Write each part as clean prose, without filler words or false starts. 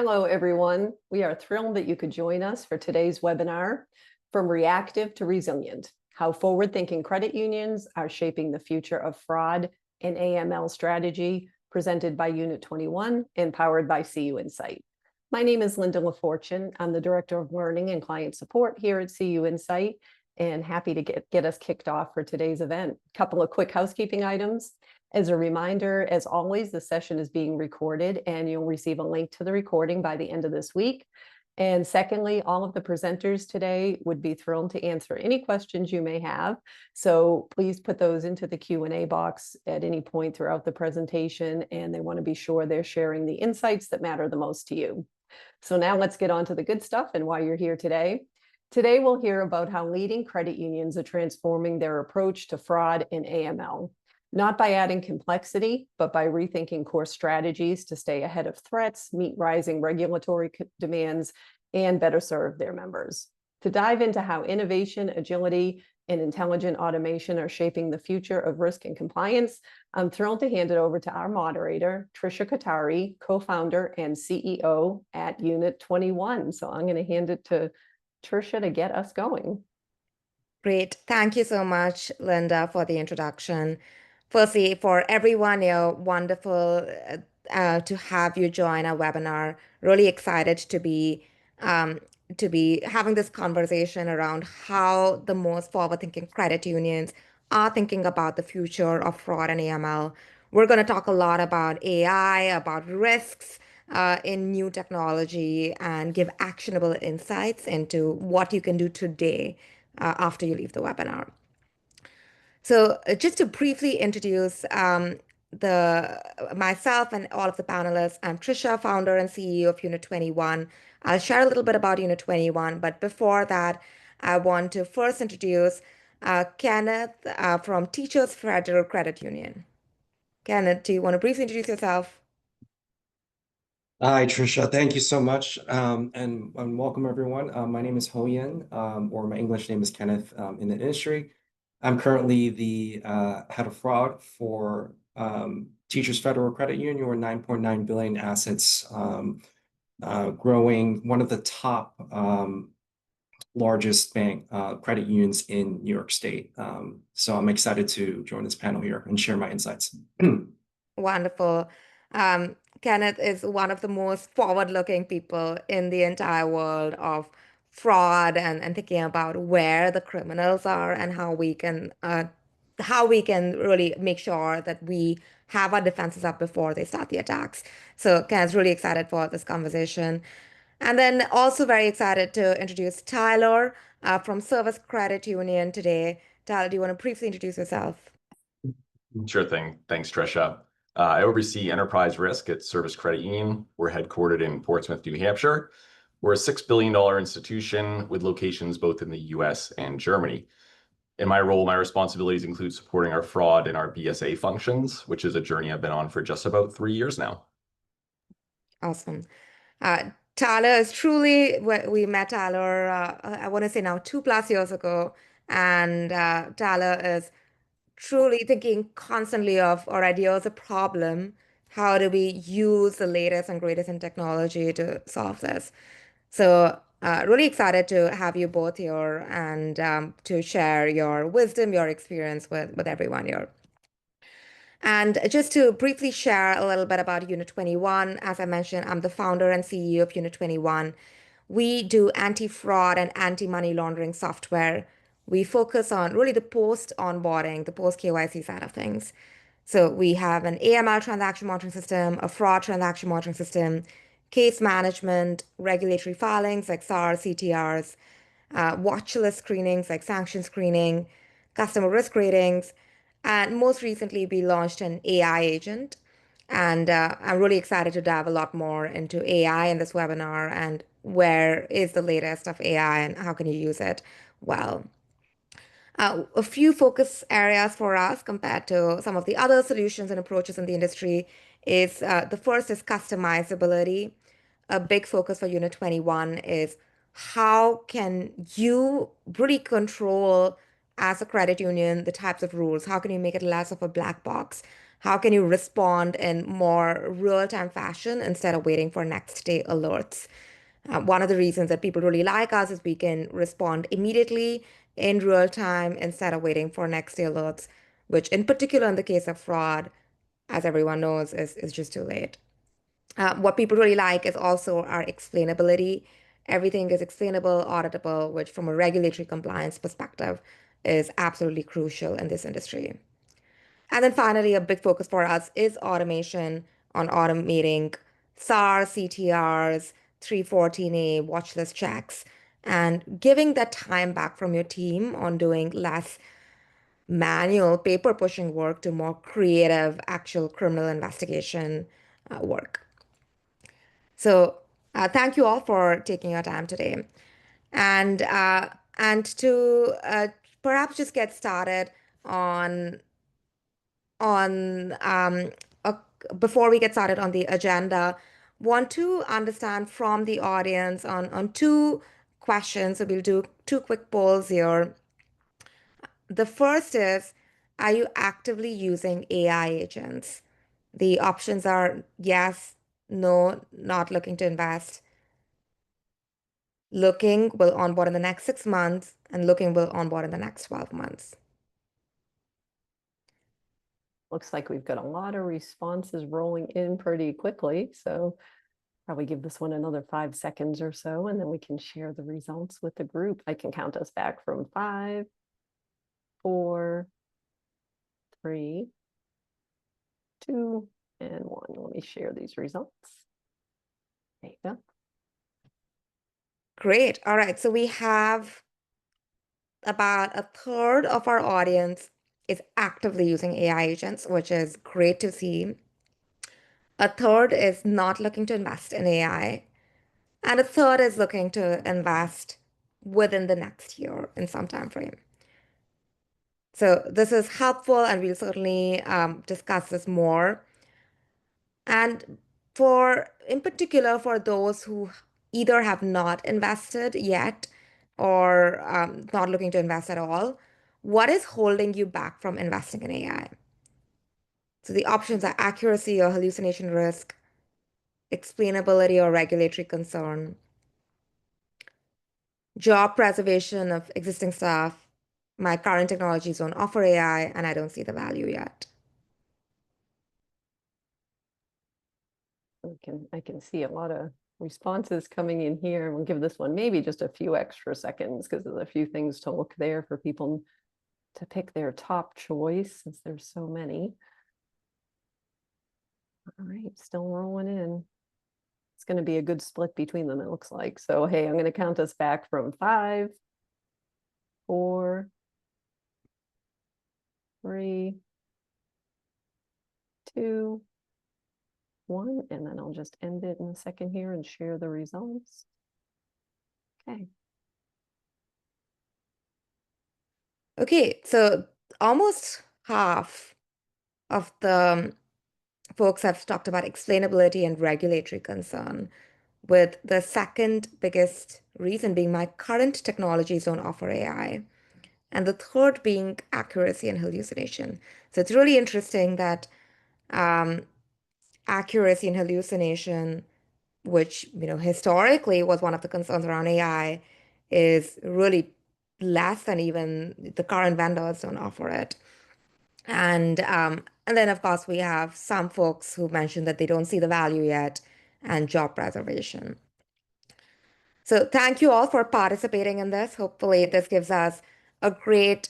Hello, everyone. We are thrilled that you could join us for today's webinar, From Reactive to Resilient, How Forward-Thinking Credit Unions Are Shaping the Future of Fraud and AML Strategy, presented by Unit 21 and powered by CU Insight. My name is Linda LaFortune. I'm the Director of Learning and Client Support here at CU Insight, and happy to get us kicked off for today's event. A couple of quick housekeeping items. As a reminder, as always, the session is being recorded and you'll receive a link to the recording by the end of this week. And secondly, all of the presenters today would be thrilled to answer any questions you may have. So please put those into the Q&A box at any point throughout the presentation, and they want to be sure they're sharing the insights that matter the most to you. So now let's get on to the good stuff and why you're here today. Today, we'll hear about how leading credit unions are transforming their approach to fraud and AML. Not by adding complexity, but by rethinking core strategies to stay ahead of threats, meet rising regulatory demands, and better serve their members. To dive into how innovation, agility, and intelligent automation are shaping the future of risk and compliance, I'm thrilled to hand it over to our moderator, Trisha Katari, co-founder and CEO at Unit21. So I'm going to hand it to Trisha to get us going. Great. Thank you so much, Linda, for the introduction. Firstly, for everyone, wonderful to have you join our webinar. Really excited to be having this conversation around how the most forward-thinking credit unions are thinking about the future of fraud and AML. We're going to talk a lot about AI, about risks in new technology, and give actionable insights into what you can do today after you leave the webinar. So just to briefly introduce myself and all of the panelists, I'm Trisha, founder and CEO of Unit21. I'll share a little bit about Unit21, but before that, I want to first introduce Kenneth from Teachers Federal Credit Union. Kenneth, do you want to briefly introduce yourself? Hi, Trisha. Thank you so much, and welcome everyone. My name is Ho Yen, or my English name is Kenneth in the industry. I'm currently the head of fraud for Teachers Federal Credit Union, or 9.9 billion assets, growing one of the top largest bank credit unions in New York State. So I'm excited to join this panel here and share my insights. Wonderful. Kenneth is one of the most forward-looking people in the entire world of fraud and thinking about where the criminals are and how we can really make sure that we have our defenses up before they start the attacks. So Kenneth's really excited for this conversation. And then also very excited to introduce Tyler from Service Credit Union today. Tyler, do you want to briefly introduce yourself? Sure thing. Thanks, Trisha. I oversee enterprise risk at Service Credit Union. We're headquartered in Portsmouth, New Hampshire. We're a $6 billion institution with locations both in the US and Germany. In my role, my responsibilities include supporting our fraud and our BSA functions, which is a journey I've been on for just about 3 years now. Awesome. Tyler is truly, we met Tyler, I want to say now 2+ years ago, and Tyler is truly thinking constantly of, all right, here's a problem. How do we use the latest and greatest in technology to solve this? So really excited to have you both here and to share your wisdom, your experience with everyone here. And just to briefly share a little bit about Unit21, as I mentioned, I'm the founder and CEO of Unit21. We do anti-fraud and anti-money laundering software. We focus on really the post-onboarding, the post-KYC side of things. So we have an AML transaction monitoring system, a fraud transaction monitoring system, case management, regulatory filings like SARs, CTRs, watch list screenings like sanction screening, customer risk ratings, and most recently we launched an AI agent. And I'm really excited to dive a lot more into AI in this webinar and where is the latest of AI and how can you use it well. A few focus areas for us compared to some of the other solutions and approaches in the industry is the first is customizability. A big focus for Unit21 is how can you really control as a credit union the types of rules? How can you make it less of a black box? How can you respond in more real-time fashion instead of waiting for next day alerts? One of the reasons that people really like us is we can respond immediately in real time instead of waiting for next day alerts, which in particular in the case of fraud, as everyone knows, is just too late. What people really like is also our explainability. Everything is explainable, auditable, which from a regulatory compliance perspective is absolutely crucial in this industry. And then finally, a big focus for us is automation on automating SARs, CTRs, 314A, watch list checks, and giving that time back from your team on doing less manual paper pushing work to more creative, actual criminal investigation work. So thank you all for taking your time today. And to perhaps just get started on on a, before we get started on the agenda, want to understand from the audience on two questions. So we'll do two quick polls here. The first is, are you actively using AI agents? The options are yes, no, not looking to invest, looking will onboard in the next 6 months, and looking will onboard in the next 12 months. Looks like we've got a lot of responses rolling in pretty quickly. So probably give this one another 5 seconds or so, and then we can share the results with the group. I can count us back from 5, 4, 3, 2, and 1. Let me share these results. There you go. Great. All right. So we have about a third of our audience is actively using AI agents, which is great to see. A third is not looking to invest in AI. And a third is looking to invest within the next year in some time frame. So this is helpful, and we'll certainly discuss this more. And in particular, for those who either have not invested yet or not looking to invest at all, what is holding you back from investing in AI? So the options are accuracy or hallucination risk, explainability or regulatory concern, job preservation of existing staff, my current technologies don't offer AI, and I don't see the value yet. I can see a lot of responses coming in here. We'll give this one maybe just a few extra seconds because there's a few things to look there for people to pick their top choice since there's so many. All right, still rolling in. It's going to be a good split between them, it looks like. So, hey, I'm going to count us back from 5, 4, 3, 2, 1, and then I'll just end it in a second here and share the results. Okay. Okay, so almost half of the folks have talked about explainability and regulatory concern, with the second biggest reason being my current technologies don't offer AI, and the third being accuracy and hallucination. So it's really interesting that accuracy and hallucination, which historically was one of the concerns around AI, is really less than even the current vendors don't offer it. And then of course we have some folks who mentioned that they don't see the value yet, and job preservation. So thank you all for participating in this. Hopefully this gives us a great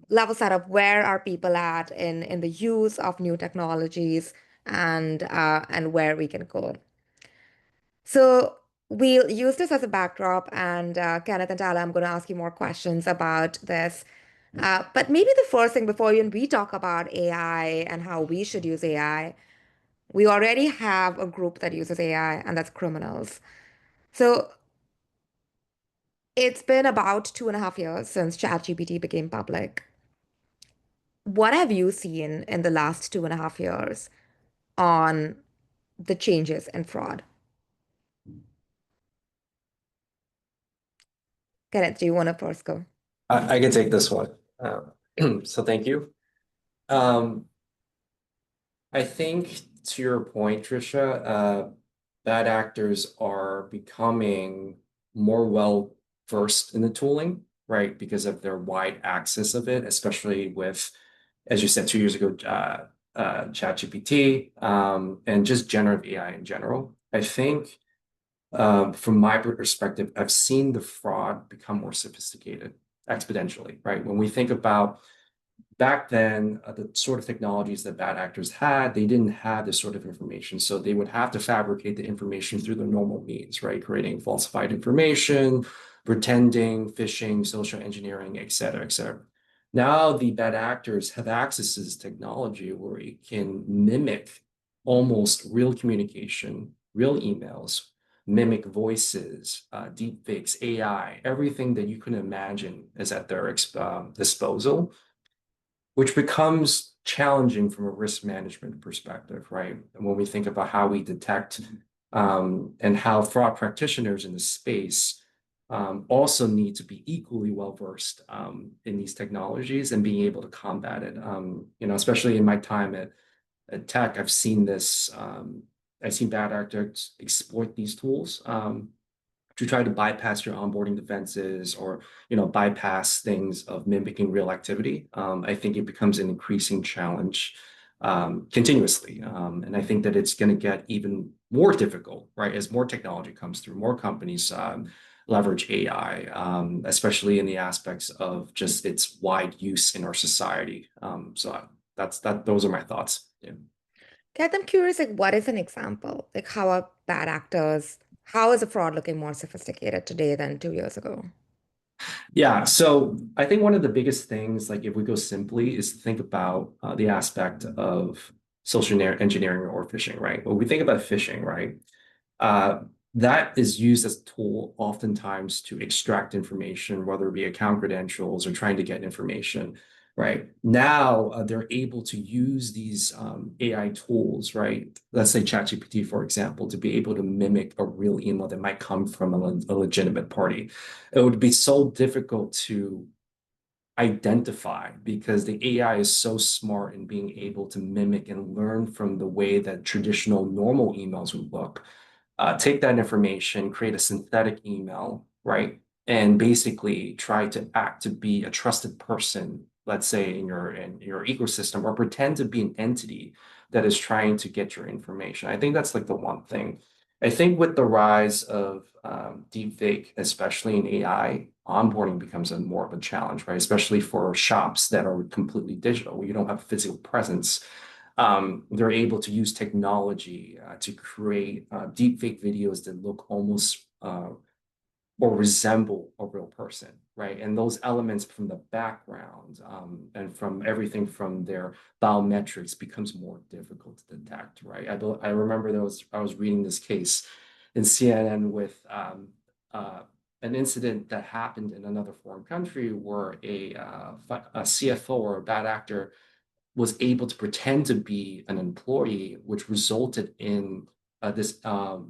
level set of where are people at in the use of new technologies, and where we can go. So we'll use this as a backdrop, and Kenneth and Tala, I'm going to ask you more questions about this. But maybe the first thing before even we talk about AI and how we should use AI, we already have a group that uses AI, and that's criminals. So it's been about 2.5 years since ChatGPT became public. What have you seen in the last 2.5 years on the changes in fraud? Kenneth, do you want to first go? I can take this one. So thank you. I think to your point, Trisha, bad actors are becoming more well versed in the tooling, right? Because of their wide access of it, especially with, as you said, 2 years ago, ChatGPT, and just generative AI in general. I think from my perspective, I've seen the fraud become more sophisticated exponentially, right? When we think about back then, the sort of technologies that bad actors had, they didn't have this sort of information. So they would have to fabricate the information through the normal means, right? Creating falsified information, pretending, phishing, social engineering, et cetera, et cetera. Now the bad actors have access to this technology where it can mimic almost real communication, real emails, mimic voices, deepfakes, AI, everything that you can imagine is at their disposal, which becomes challenging from a risk management perspective, right? And when we think about how we detect and how fraud practitioners in the space also need to be equally well versed in these technologies and being able to combat it. Especially in my time at tech, I've seen this. I've seen bad actors exploit these tools to try to bypass your onboarding defenses or bypass things of mimicking real activity. I think it becomes an increasing challenge continuously. And I think that it's going to get even more difficult, right? As more technology comes through, more companies leverage AI, especially in the aspects of just its wide use in our society. So those are my thoughts. Yeah. Kat, I'm curious, like, what is an example? Like, how are bad actors, how is the fraud looking more sophisticated today than 2 years ago? Yeah, so I think one of the biggest things, like if we go simply, is to think about the aspect of social engineering or phishing, right? When we think about phishing, right, that is used as a tool oftentimes to extract information, whether it be account credentials or trying to get information, right? Now they're able to use these AI tools, right? Let's say ChatGPT, for example, to be able to mimic a real email that might come from a legitimate party. It would be so difficult to identify because the AI is so smart in being able to mimic and learn from the way that traditional normal emails would look. Take that information, create a synthetic email, right? And basically try to act to be a trusted person, let's say in your ecosystem, or pretend to be an entity that is trying to get your information. I think that's like the one thing. I think with the rise of deepfake, especially in AI, onboarding becomes more of a challenge, right? Especially for shops that are completely digital, where you don't have a physical presence. They're able to use technology to create deepfake videos that look almost or resemble a real person, right? And those elements from the background and from everything from their biometrics becomes more difficult to detect, right? I remember I was reading this case in CNN with an incident that happened in another foreign country where a CFO or a bad actor was able to pretend to be an employee, which resulted in this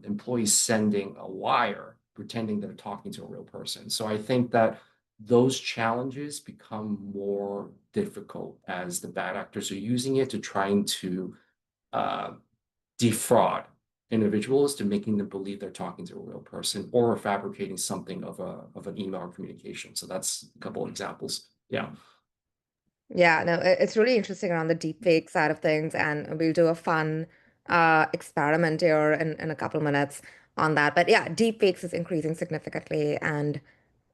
employee sending a wire, pretending they're talking to a real person. So I think that those challenges become more difficult as the bad actors are using it to trying to defraud individuals to making them believe they're talking to a real person or fabricating something of an email or communication. So that's a couple of examples. Yeah. Yeah, no, it's really interesting around the deepfake side of things, and we'll do a fun experiment here in a couple of minutes on that. But yeah, deepfakes is increasing significantly, and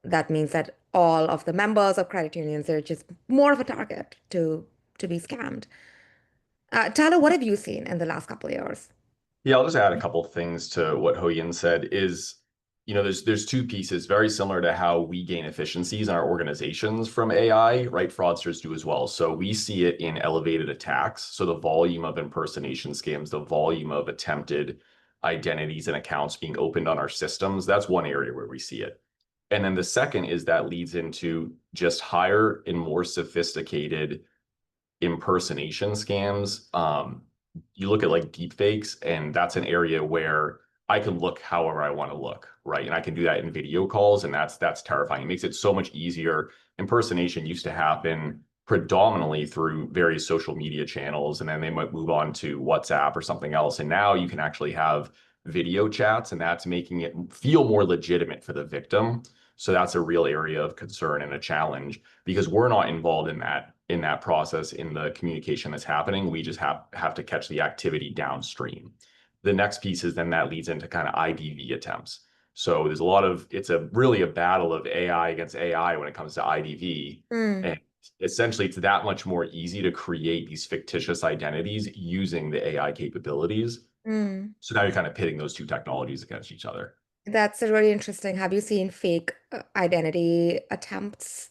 that means that all of the members of credit unions are just more of a target to be scammed. Tyler, what have you seen in the last couple of years? Yeah, I'll just add a couple of things to what Ho-Yin said is, there's two pieces very similar to how we gain efficiencies in our organizations from AI, right? Fraudsters do as well. So we see it in elevated attacks. So the volume of impersonation scams, the volume of attempted identities and accounts being opened on our systems, that's one area where we see it. And then the second is that leads into just higher and more sophisticated impersonation scams. You look at like deepfakes, and that's an area where I can look however I want to look, right? And I can do that in video calls, and that's terrifying. It makes it so much easier. Impersonation used to happen predominantly through various social media channels, and then they might move on to WhatsApp or something else. And now you can actually have video chats, and that's making it feel more legitimate for the victim. So that's a real area of concern and a challenge, because we're not involved in that process, in the communication that's happening. We just have to catch the activity downstream. The next piece is then that leads into kind of IDV attempts. So there's it's really a battle of AI against AI when it comes to IDV. And essentially, it's that much more easy to create these fictitious identities using the AI capabilities. So now you're kind of pitting those two technologies against each other. That's really interesting. Have you seen fake identity attempts?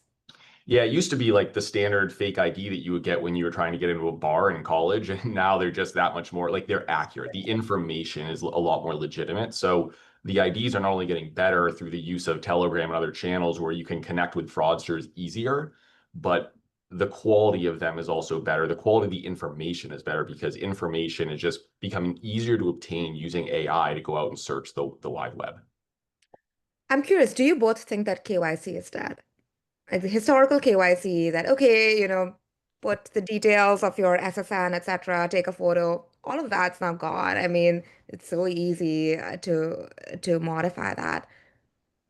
Yeah, it used to be like the standard fake ID that you would get when you were trying to get into a bar in college. And now they're just that much more, like, they're accurate. The information is a lot more legitimate. So the IDs are not only getting better through the use of Telegram and other channels where you can connect with fraudsters easier, but the quality of them is also better. The quality of the information is better because information is just becoming easier to obtain using AI to go out and search the wide web. I'm curious, do you both think that KYC is dead? Like the historical KYC that, okay, put the details of your SSN, etc., take a photo, all of that's now gone. I mean, it's so easy to modify that.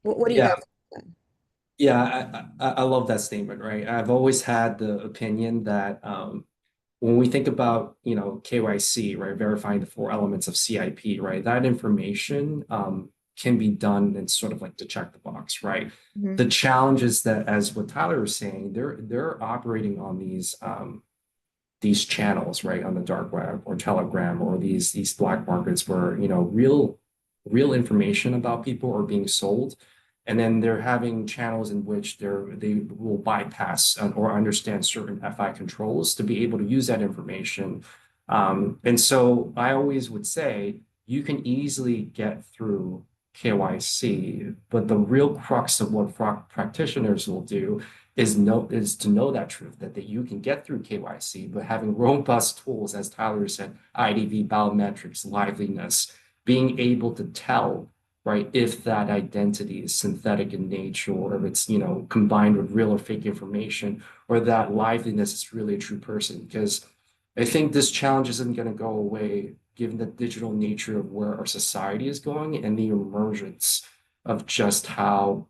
What do you Yeah, guys think? yeah, I love that statement, right? I've always had the opinion that when we think about, KYC, right, verifying the four elements of CIP, right, that information can be done in sort of like to check the box, right? The challenge is that, as what Tyler was saying, they're operating on these channels, right, on the dark web or Telegram or these black markets where, real information about people are being sold. And then they're having channels in which they will bypass or understand certain FI controls to be able to use that information. And so I always would say you can easily get through KYC, but the real crux of what fraud practitioners will do is to know that truth, that you can get through KYC, but having robust tools, as Tyler said, IDV, biometrics, liveliness, being able to tell, right, if that identity is synthetic in nature, or if it's, combined with real or fake information, or that liveliness is really a true person. Because I think this challenge isn't going to go away given the digital nature of where our society is going and the emergence of just how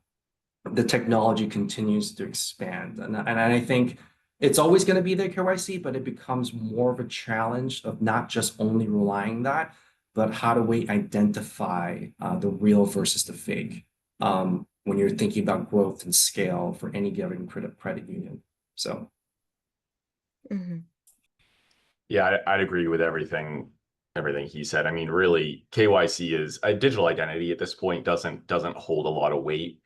the technology continues to expand. And I think it's always going to be there, KYC, but it becomes more of a challenge of not just only relying on that, but how do we identify the real versus the fake when you're thinking about growth and scale for any given credit union. So. Yeah, I'd agree with everything he said. I mean, really, KYC is a digital identity at this point doesn't hold a lot of weight.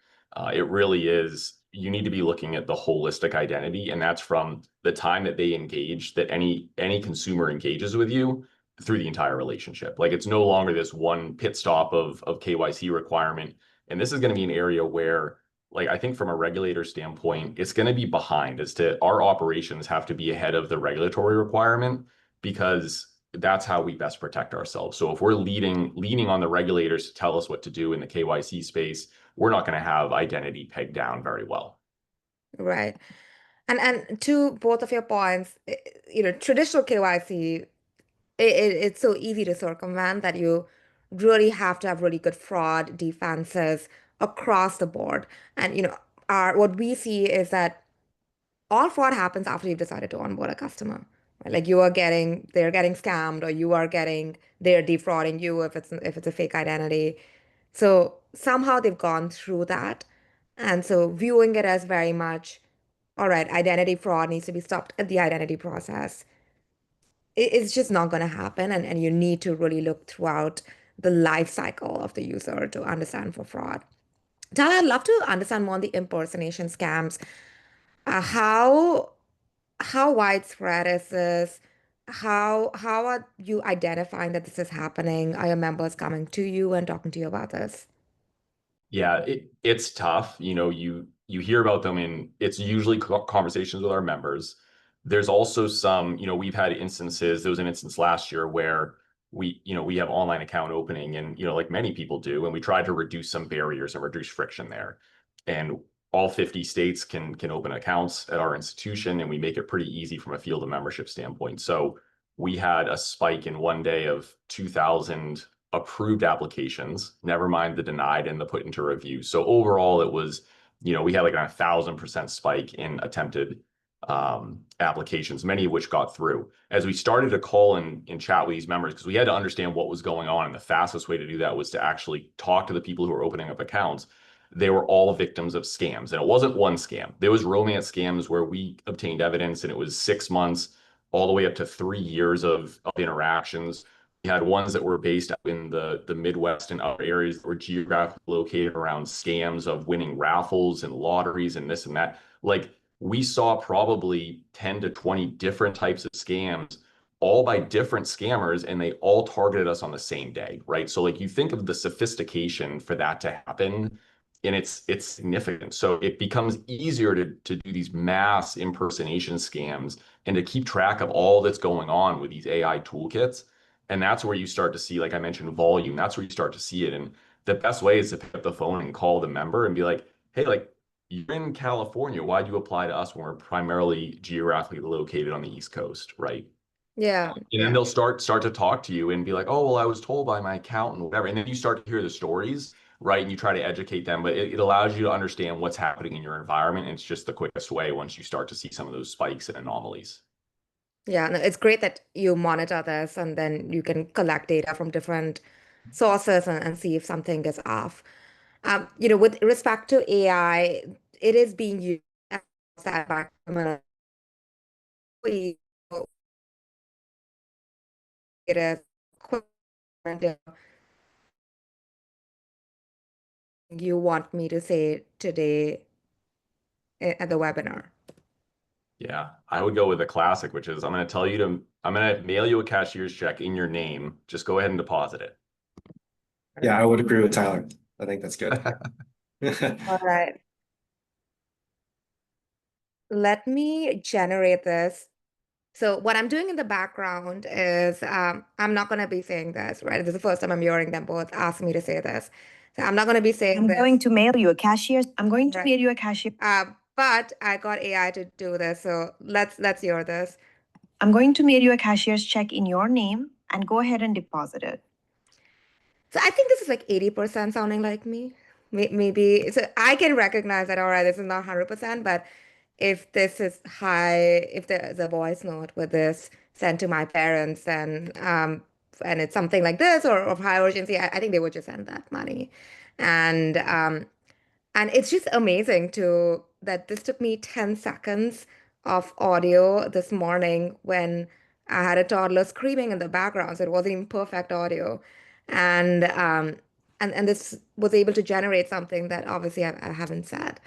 It really is, you need to be looking at the holistic identity, and that's from the time that they engage, that any consumer engages with you through the entire relationship. Like, it's no longer this one pit stop of KYC requirement. And this is going to be an area where, like, I think from a regulator standpoint, it's going to be behind as to our operations have to be ahead of the regulatory requirement, because that's how we best protect ourselves. So if we're leaning on the regulators to tell us what to do in the KYC space, we're not going to have identity pegged down very well. Right. And to both of your points, traditional KYC, it's so easy to circumvent that you really have to have really good fraud defenses across the board. And what we see is that all fraud happens after you've decided to onboard a customer. Right? Like they're getting scammed, or they're defrauding you if it's a fake identity. So somehow they've gone through that. And so viewing it as very much, all right, identity fraud needs to be stopped at the identity process. It's just not going to happen. And you need to really look throughout the life cycle of the user to understand for fraud. Tyler, I'd love to understand more on the impersonation scams. How widespread is this? How are you identifying that this is happening? Are your members coming to you and talking to you about this? Yeah, it's tough. You hear about them it's usually conversations with our members. There's also some, we've had instances, there was an instance last year where we have online account opening, and, like many people do, and we tried to reduce some barriers and reduce friction there. And all 50 states can open accounts at our institution, and we make it pretty easy from a field of membership standpoint. So we had a spike in one day of 2,000 approved applications, never mind the denied and the put into review. So overall, it was, we had like a 1,000% spike in attempted applications, many of which got through. As we started to call and chat with these members, because we had to understand what was going on, and the fastest way to do that was to actually talk to the people who were opening up accounts. They were all victims of scams. And it wasn't one scam. There was romance scams where we obtained evidence and it was 6 months all the way up to 3 years of interactions. We had ones that were based in the Midwest and other areas that were geographically located around scams of winning raffles and lotteries and this and that. Like, we saw probably 10 to 20 different types of scams, all by different scammers, and they all targeted us on the same day, right? So like, you think of the sophistication for that to happen, and it's significant. So it becomes easier to do these mass impersonation scams and to keep track of all that's going on with these AI toolkits. And that's where you start to see, like I mentioned, volume. That's where you start to see it. And the best way is to pick up the phone and call the member and be like, hey, like, you're in California. Why'd you apply to us when we're primarily geographically located on the East Coast, right? Yeah. And then they'll start to talk to you and be like, oh, well, I was told by my accountant, whatever. And then you start to hear the stories, right? And you try to educate them, but it allows you to understand what's happening in your environment. And it's just the quickest way once you start to see some of those spikes and anomalies. Yeah, no, it's great that you monitor this and then you can collect data from different sources and see if something is off. With respect to AI, it is being used as that back it is quick. You want me to say today at the webinar? Yeah, I would go with the classic, which is I'm going to mail you a cashier's check in your name. Just go ahead and deposit it. Yeah, I would agree with Tyler. I think that's good. All right. Let me generate this. So what I'm doing in the background is I'm not going to be saying this, right? This is the first time I'm hearing them both ask me to say this. So I'm not going to be saying I'm this. going to mail you a cashier. I'm going to Right. mail you a cashier. But I got AI to do this. So let's hear this. I'm going to mail you a cashier's check in your name and go ahead and deposit it. So I think this is like 80% sounding like me. Maybe so I can recognize that, all right, this is not 100%, but if this is high, if there's a voice note with this sent to my parents, then and it's something like this or of high urgency, I think they would just send that money. And it's just amazing that this took me 10 seconds of audio this morning when I had a toddler screaming in the background, so it wasn't even perfect audio. And this was able to generate something that obviously I haven't said.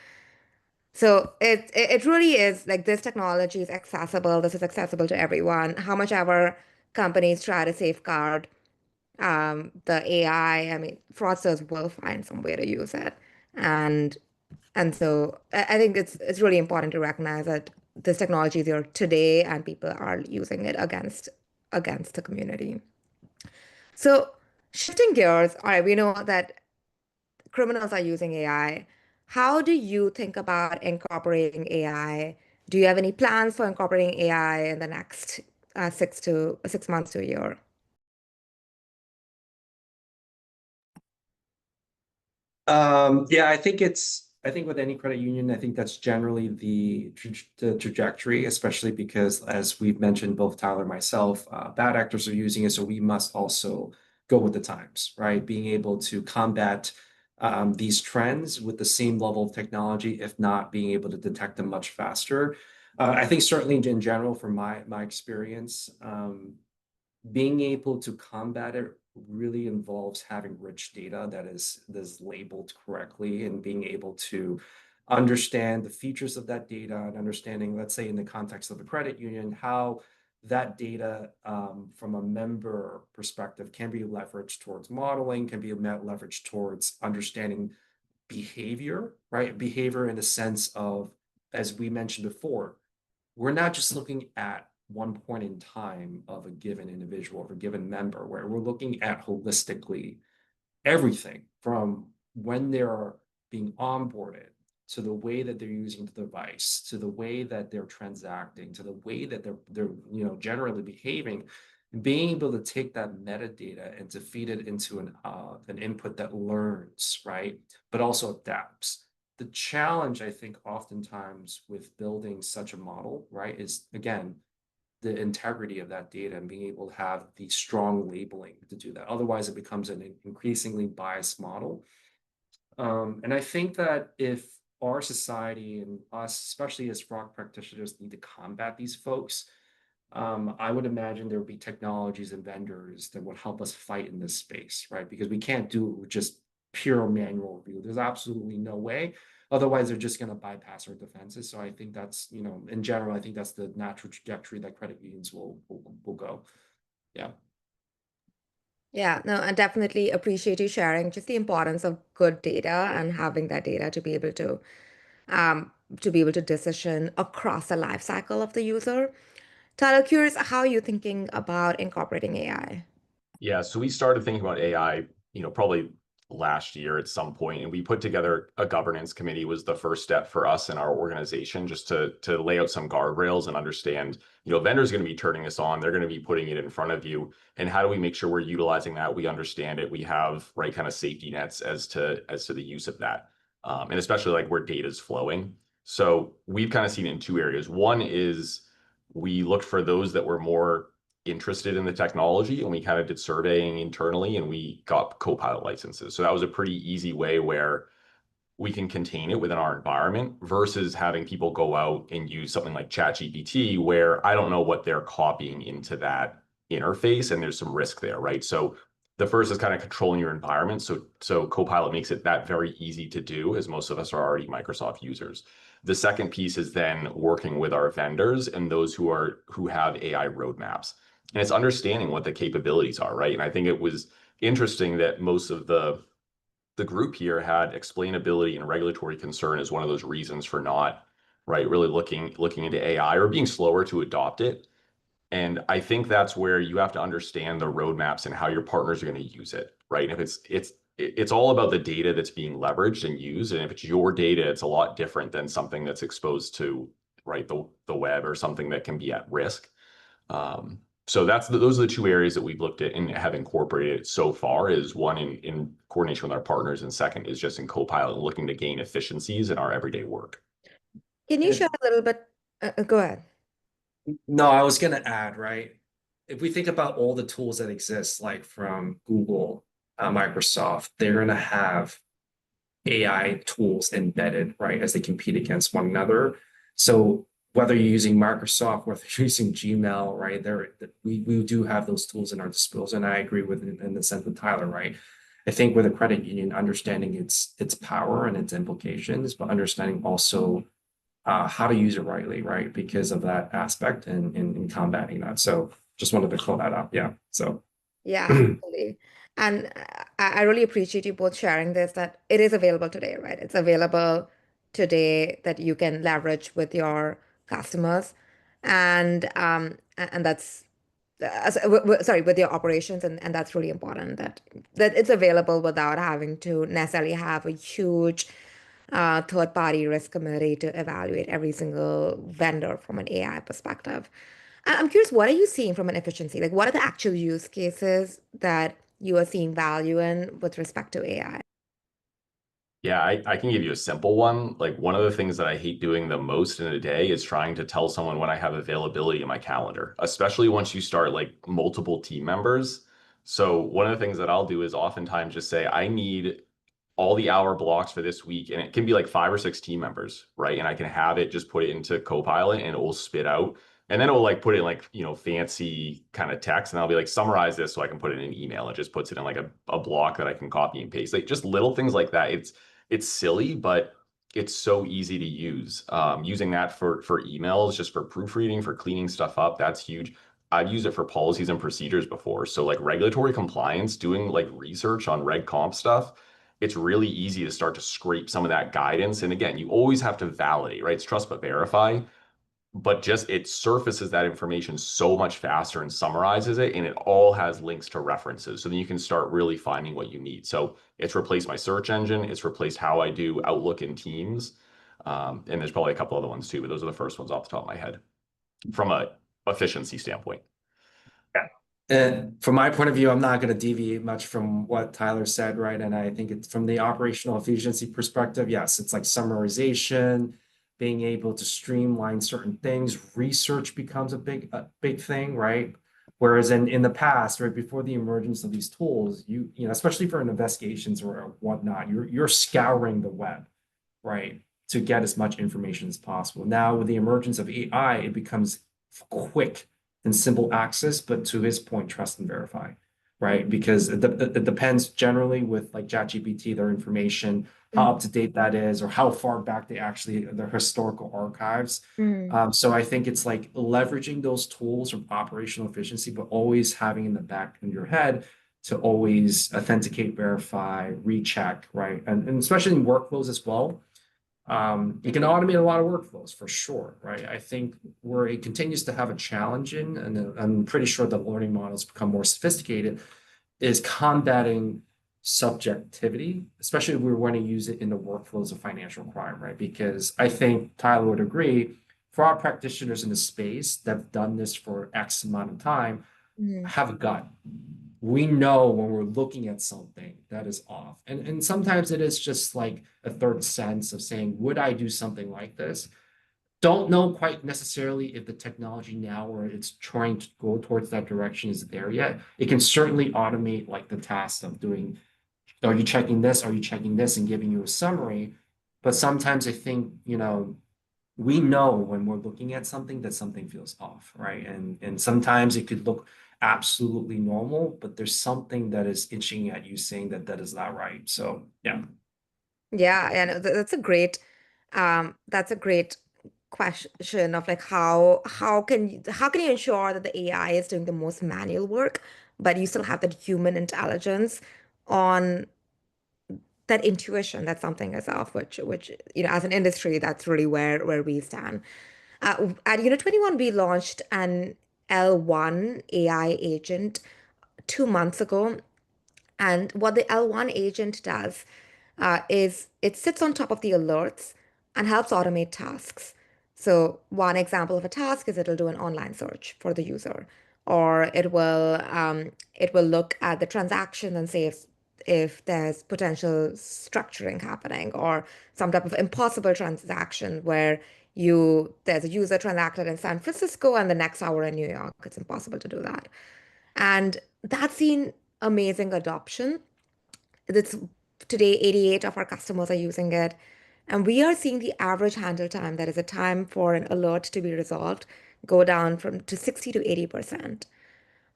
So it really is like this technology is accessible. This is accessible to everyone. How much ever companies try to safeguard the AI, I mean, fraudsters will find some way to use it. And so I think it's really important to recognize that this technology is here today and people are using it against the community. So shifting gears, all right, we know that criminals are using AI. How do you think about incorporating AI? Do you have any plans for incorporating AI in the next 6 months to a year? Yeah, I think with any credit union, I think that's generally the trajectory, especially because, as we've mentioned, both Tyler and myself, bad actors are using it, so we must also go with the times, right? Being able to combat these trends with the same level of technology, if not being able to detect them much faster. I think certainly in general, from my experience, being able to combat it really involves having rich data that is labeled correctly and being able to understand the features of that data and understanding, let's say in the context of a credit union, how that data from a member perspective can be leveraged towards modeling, can be leveraged towards understanding behavior, right? Behavior in the sense of, as we mentioned before, we're not just looking at one point in time of a given individual or a given member, where we're looking at holistically everything from when they're being onboarded, to the way that they're using the device, to the way that they're transacting, to the way that they're generally behaving, and being able to take that metadata and to feed it into an input that learns, right, but also adapts. The challenge, I think, oftentimes with building such a model, right, is again the integrity of that data and being able to have the strong labeling to do that. Otherwise, it becomes an increasingly biased model. And I think that if our society and us, especially as fraud practitioners, need to combat these folks, I would imagine there would be technologies and vendors that would help us fight in this space, right? Because we can't do it with just pure manual review. There's absolutely no way. Otherwise, they're just going to bypass our defenses. So I think that's, in general, I think that's the natural trajectory that credit unions will go. Yeah. Yeah, no, I definitely appreciate you sharing just the importance of good data and having that data to be able to decision across the life cycle of the user. Tyler, curious how are you thinking about incorporating AI? Yeah, so we started thinking about AI, probably last year at some point, and we put together a governance committee. Was the first step for us in our organization, just to lay out some guardrails and understand, vendors are going to be turning this on, they're going to be putting it in front of you, and how do we make sure we're utilizing that, we understand it, we have right kind of safety nets as to the use of that, and especially like where data is flowing. So we've kind of seen it in two areas. One is we looked for those that were more interested in the technology, and we kind of did surveying internally, and we got Copilot licenses. So that was a pretty easy way where we can contain it within our environment versus having people go out and use something like ChatGPT, where I don't know what they're copying into that interface, and there's some risk there, right? So the first is kind of controlling your environment. So Copilot makes it that very easy to do, as most of us are already Microsoft users. The second piece is then working with our vendors and those who have AI roadmaps. And it's understanding what the capabilities are, right? And I think it was interesting that most of the group here had explainability and regulatory concern as one of those reasons for not, right, really looking into AI or being slower to adopt it. And I think that's where you have to understand the roadmaps and how your partners are going to use it, right? And if it's all about the data that's being leveraged and used, and if it's your data, it's a lot different than something that's exposed to, right, the web or something that can be at risk. So those are the two areas that we've looked at and have incorporated so far. Is one in coordination with our partners, and second is just in Copilot, looking to gain efficiencies in our everyday work. Can you share a little bit? Go ahead. No, I was going to add, right? If we think about all the tools that exist, like from Google, Microsoft, they're going to have AI tools embedded, right, as they compete against one another. So whether you're using Microsoft, whether you're using Gmail, right, we do have those tools in our disposal. And I agree with in the sense with Tyler, right? I think with a credit union, understanding its power and its implications, but understanding also how to use it rightly, right? Because of that aspect and in combating that. So just wanted to call that up. Yeah. So Yeah, absolutely. And I really appreciate you both sharing this, that it is available today, right? It's available today that you can leverage with your customers, and that's sorry, with your operations, and that's really important that it's available without having to necessarily have a huge third-party risk committee to evaluate every single vendor from an AI perspective. I'm curious, what are you seeing from an efficiency? Like, what are the actual use cases that you are seeing value in with respect to AI? Yeah, I can give you a simple one. Like, one of the things that I hate doing the most in a day is trying to tell someone when I have availability in my calendar, especially once you start like multiple team members. So one of the things that I'll do is oftentimes just say, I need all the hour blocks for this week, and it can be like 5 or 6 team members, right? And I can have it just put it into Copilot, and it will spit out, and then it will like put it in like, fancy kind of text, and I'll be like, summarize this so I can put it in an email. It just puts it in like a block that I can copy and paste. Like, just little things like that. It's silly, but it's so easy to use. Using that for emails, just for proofreading, for cleaning stuff up, that's huge. I've used it for policies and procedures before. So like regulatory compliance, doing like research on reg comp stuff, it's really easy to start to scrape some of that guidance. And again, you always have to validate, right? It's trust but verify, but just it surfaces that information so much faster and summarizes it, and it all has links to references. So then you can start really finding what you need. So it's replaced my search engine. It's replaced how I do Outlook and Teams. And there's probably a couple other ones too, but those are the first ones off the top of my head from a efficiency standpoint. And from my point of view, I'm not going to deviate much from what Tyler said, right? And I think it's from the operational efficiency perspective, yes, it's like summarization, being able to streamline certain things. Research becomes a big thing, right? Whereas in the past, right before the emergence of these tools, you know, especially for investigations or whatnot, you're scouring the web, right, to get as much information as possible. Now with the emergence of AI, it becomes quick and simple access, but to his point, trust and verify, right? Because it depends generally with like ChatGPT, their information, how up to date that is, or how far back they actually, their historical archives. So I think it's like leveraging those tools from operational efficiency, but always having in the back of your head to always authenticate, verify, recheck, right? And especially in workflows as well. You can automate a lot of workflows for sure, right? I think where it continues to have a challenge in, and I'm pretty sure the learning models become more sophisticated, is combating subjectivity, especially if we want to use it in the workflows of financial crime, right? Because I think Tyler would agree, fraud practitioners in the space that have done this for X amount of time have a gut. We know when we're looking at something that is off. And sometimes it is just like a third sense of saying, would I do something like this? Don't know quite necessarily if the technology now where it's trying to go towards that direction is there yet. It can certainly automate like the task of doing, are you checking this? Are you checking this? And giving you a summary. But sometimes I think, you know, we know when we're looking at something that something feels off, right? And sometimes it could look absolutely normal, but there's something that is itching at you saying that that is not right. So yeah. Yeah, and that's a great question of like how can you ensure that the AI is doing the most manual work, but you still have that human intelligence on that intuition that something is off, which you know, as an industry, that's really where we stand. At Unit21, we launched an L1 AI agent 2 months ago. And what the L1 agent does is it sits on top of the alerts and helps automate tasks. So one example of a task is it'll do an online search for the user, or it will look at the transaction and say if there's potential structuring happening or some type of impossible transaction where there's a user transacted in San Francisco and the next hour in New York. It's impossible to do that. And that's seen amazing adoption. It's today 88 of our customers are using it. And we are seeing the average handle time, that is a time for an alert to be resolved, go down to 60 to 80%.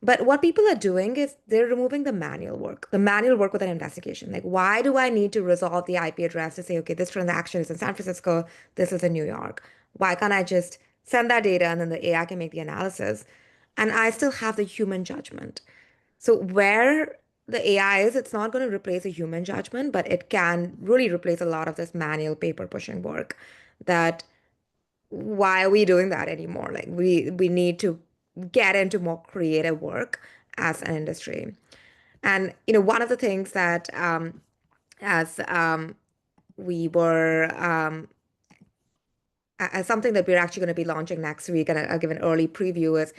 But what people are doing is they're removing the manual work with an investigation. Like, why do I need to resolve the IP address to say, okay, this transaction is in San Francisco, this is in New York? Why can't I just send that data and then the AI can make the analysis? And I still have the human judgment. So where the AI is, it's not going to replace a human judgment, but it can really replace a lot of this manual paper pushing work. That why are we doing that anymore? Like we need to get into more creative work as an industry. And you know, one of the things that as we were as something that we're actually going to be launching next week, and I'll give an early preview, is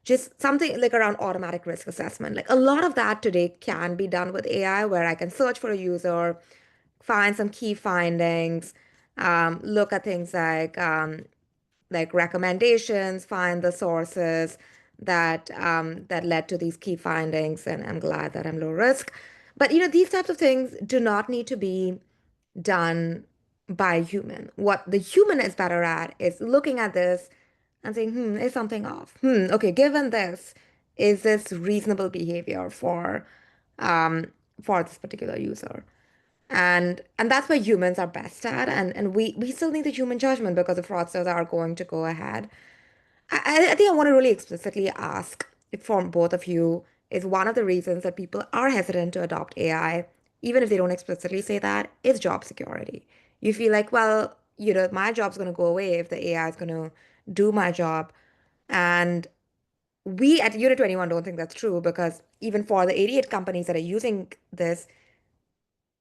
just something like around automatic risk assessment. Like a lot of that today can be done with AI, where I can search for a user, find some key findings, look at things like recommendations, find the sources that led to these key findings, and I'm glad that I'm low risk. But you know, these types of things do not need to be done by a human. What the human is better at is looking at this and saying, is something off? Okay, given this, is this reasonable behavior for this particular user? And that's where humans are best at. And we still need the human judgment because the fraudsters are going to go ahead. I think I want to really explicitly ask from both of you, is one of the reasons that people are hesitant to adopt AI, even if they don't explicitly say that, is job security. You feel like, well, you know, my job's going to go away if the AI is going to do my job. And we at Unit21 don't think that's true, because even for the 88 companies that are using this,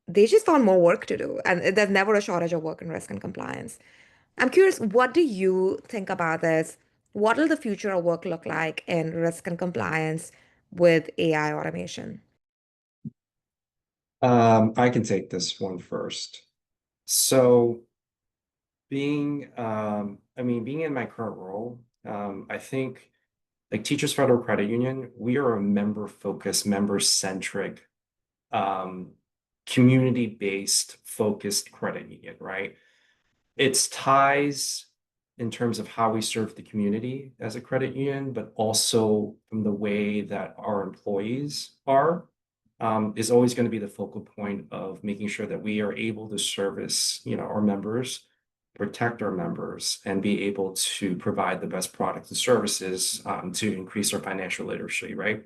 they just found more work to do. And there's never a shortage of work in risk and compliance. I'm curious, what do you think about this? What will the future of work look like in risk and compliance with AI automation? I can take this one first. So being in my current role, I think like Teachers Federal Credit Union, we are a member-focused, member-centric, um, community-based focused credit union, right? It's ties in terms of how we serve the community as a credit union, but also from the way that our employees are, is always going to be the focal point of making sure that we are able to service, our members, protect our members, and be able to provide the best products and services, to increase our financial literacy, right?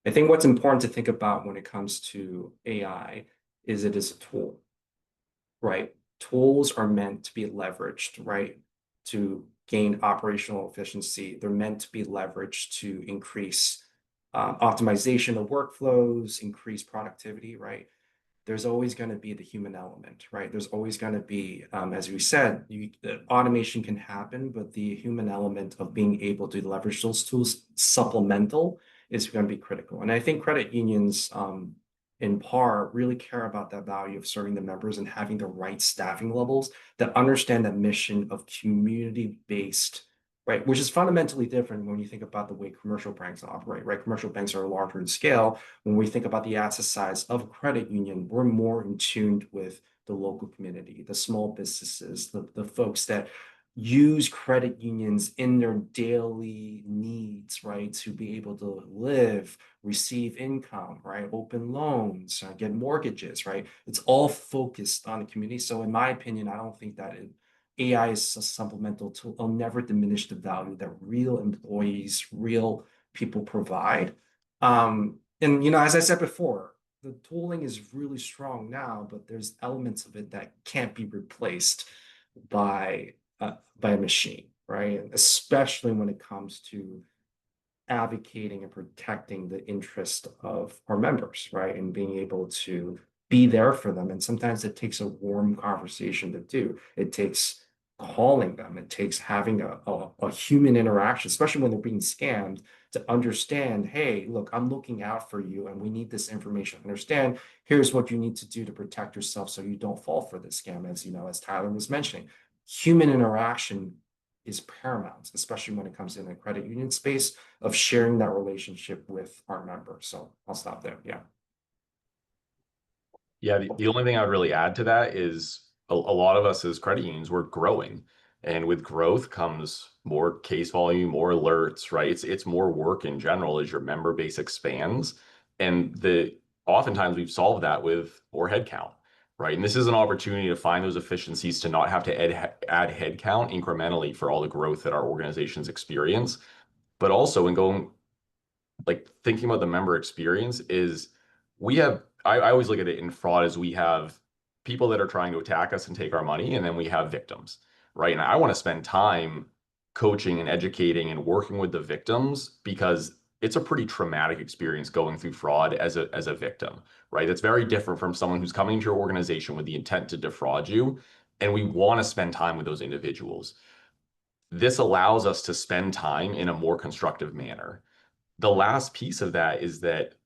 I think what's important to think about when it comes to AI is it is a tool, right? Tools are meant to be leveraged, right? To gain operational efficiency. They're meant to be leveraged to increase optimization of workflows, increase productivity, right? There's always going to be the human element, right? There's always going to be, as we said, the automation can happen, but the human element of being able to leverage those tools supplemental is going to be critical. And I think credit unions, in part, really care about that value of serving the members and having the right staffing levels that understand that mission of community-based, right? Which is fundamentally different when you think about the way commercial banks operate, right? Commercial banks are larger in scale. When we think about the asset size of a credit union, we're more in tune with the local community, the small businesses, the folks that use credit unions in their daily needs, right? To be able to live, receive income, right? Open loans, get mortgages, right? It's all focused on the community. So in my opinion, I don't think that AI is a supplemental tool. It'll never diminish the value that real employees, real people provide. And as I said before, the tooling is really strong now, but there's elements of it that can't be replaced by by a machine, right? Especially when it comes to advocating and protecting the interest of our members, right? And being able to be there for them. And sometimes it takes a warm conversation to do. It takes calling them. It takes having a human interaction, especially when they're being scammed, to understand, hey, look, I'm looking out for you and we need this information. Understand, here's what you need to do to protect yourself so you don't fall for this scam, as Tyler was mentioning. Human interaction is paramount, especially when it comes in a credit union space of sharing that relationship with our members. So I'll stop there. Yeah. Yeah, the only thing I would really add to that is a lot of us as credit unions, we're growing. And with growth comes more case volume, more alerts, right? It's more work in general as your member base expands. And oftentimes we've solved that with more headcount, right? And this is an opportunity to find those efficiencies to not have to add headcount incrementally for all the growth that our organizations experience. But also in going like thinking about the member experience is I always look at it in fraud as we have people that are trying to attack us and take our money, and then we have victims, right? And I want to spend time coaching and educating and working with the victims because it's a pretty traumatic experience going through fraud as a victim, right? It's very different from someone who's coming to your organization with the intent to defraud you. And we want to spend time with those individuals. This allows us to spend time in a more constructive manner. The last piece of that is that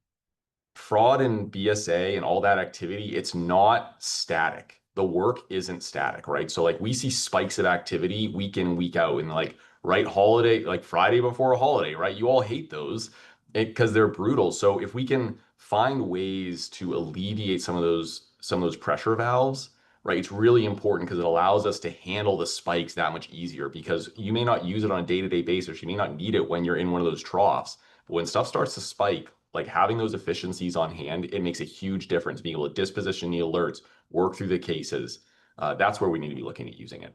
fraud and BSA and all that activity, it's not static. The work isn't static, right? So like we see spikes of activity week in, week out, and like holiday, like Friday before a holiday, right? You all hate those because they're brutal. So if we can find ways to alleviate some of those pressure valves, right? It's really important because it allows us to handle the spikes that much easier because you may not use it on a day-to-day basis. You may not need it when you're in one of those troughs. But when stuff starts to spike, like having those efficiencies on hand, it makes a huge difference. Being able to disposition the alerts, work through the cases. That's where we need to be looking at using it.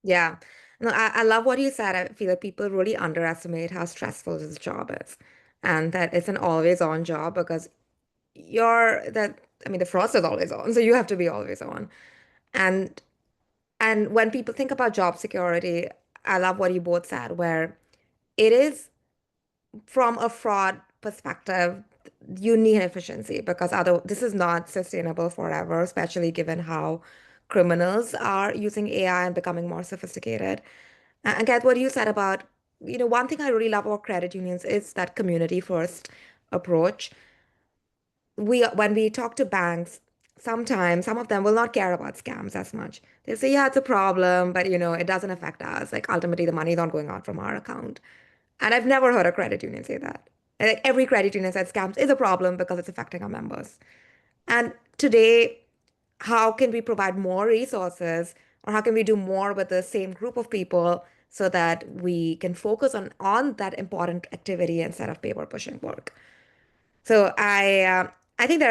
Yeah. No, I love what you said. I feel like people really underestimate how stressful this job is and that it's an always on job because the frost is always on, so you have to be always on. And and when people think about job security, I love what you both said, where it is from a fraud perspective, you need efficiency because this is not sustainable forever, especially given how criminals are using AI and becoming more sophisticated. And Kath, what you said about, one thing I really love about credit unions is that community first approach. When we talk to banks, sometimes some of them will not care about scams as much. They'll say, yeah, it's a problem, but it doesn't affect us. Like ultimately the money is not going out from our account. And I've never heard a credit union say that. Like every credit union said scams is a problem because it's affecting our members. And today, how can we provide more resources, or how can we do more with the same group of people so that we can focus on that important activity instead of paper pushing work? So I think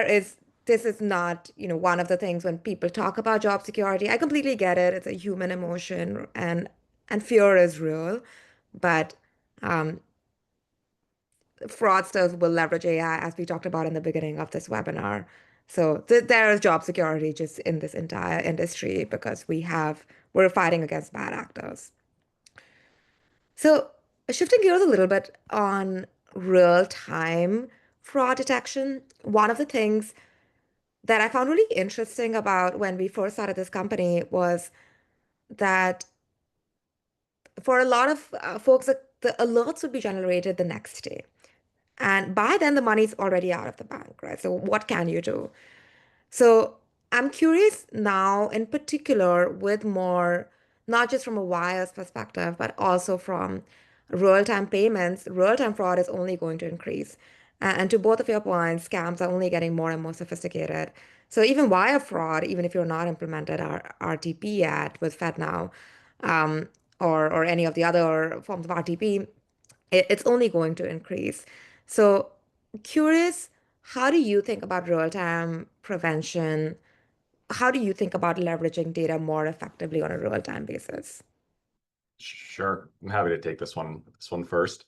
this is not, one of the things when people talk about job security. I completely get it. It's a human emotion, and fear is real, but um, fraudsters will leverage AI, as we talked about in the beginning of this webinar. So there is job security just in this entire industry because we're fighting against bad actors. So shifting gears a little bit on real-time fraud detection, one of the things that I found really interesting about when we first started this company was that for a lot of folks, the alerts would be generated the next day. And by then, the money's already out of the bank, right? So what can you do? So I'm curious now, in particular, with more, not just from a wires perspective, but also from real-time payments, real-time fraud is only going to increase. And to both of your points, scams are only getting more and more sophisticated. So even wire fraud, even if you're not implemented RTP yet with FedNow, um, or any of the other forms of RTP, it's only going to increase. So curious, how do you think about real-time prevention? How do you think about leveraging data more effectively on a real-time basis? Sure, I'm happy to take this one first.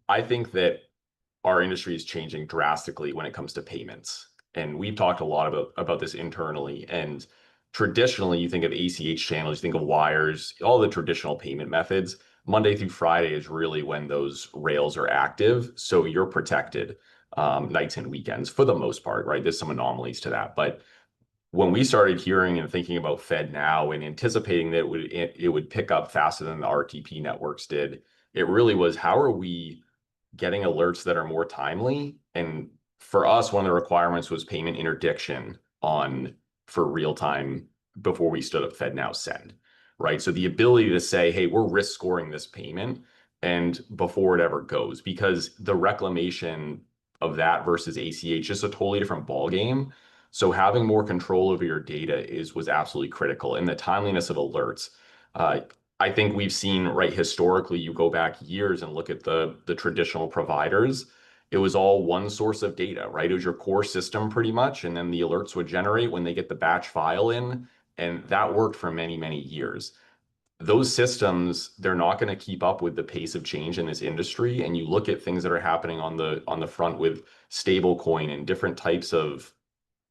I think that our industry is changing drastically when it comes to payments. And we've talked a lot about this internally. And traditionally, you think of ACH channels, you think of wires, all the traditional payment methods. Monday through Friday is really when those rails are active. So you're protected nights and weekends for the most part, right? There's some anomalies to that. But when we started hearing and thinking about FedNow and anticipating that it would pick up faster than the RTP networks did, it really was, how are we getting alerts that are more timely? And for us, one of the requirements was payment interdiction for real time before we stood up FedNow Send, right? So the ability to say, hey, we're risk scoring this payment and before it ever goes, because the reclamation of that versus ACH is a totally different ballgame. So having more control over your data was absolutely critical, and the timeliness of alerts. I think we've seen, right, historically, you go back years and look at the traditional providers, it was all one source of data, right? It was your core system pretty much, and then the alerts would generate when they get the batch file in, and that worked for many, many years. Those systems, they're not going to keep up with the pace of change in this industry, and you look at things that are happening on the front with stablecoin and different types of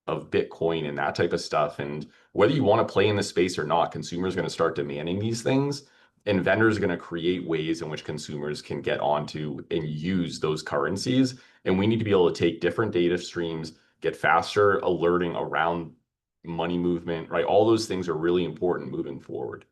Bitcoin and that type of stuff. And whether you want to play in the space or not, consumers are going to start demanding these things, and vendors are going to create ways in which consumers can get onto and use those currencies. And we need to be able to take different data streams, get faster alerting around money movement, right? All those things are really important moving forward.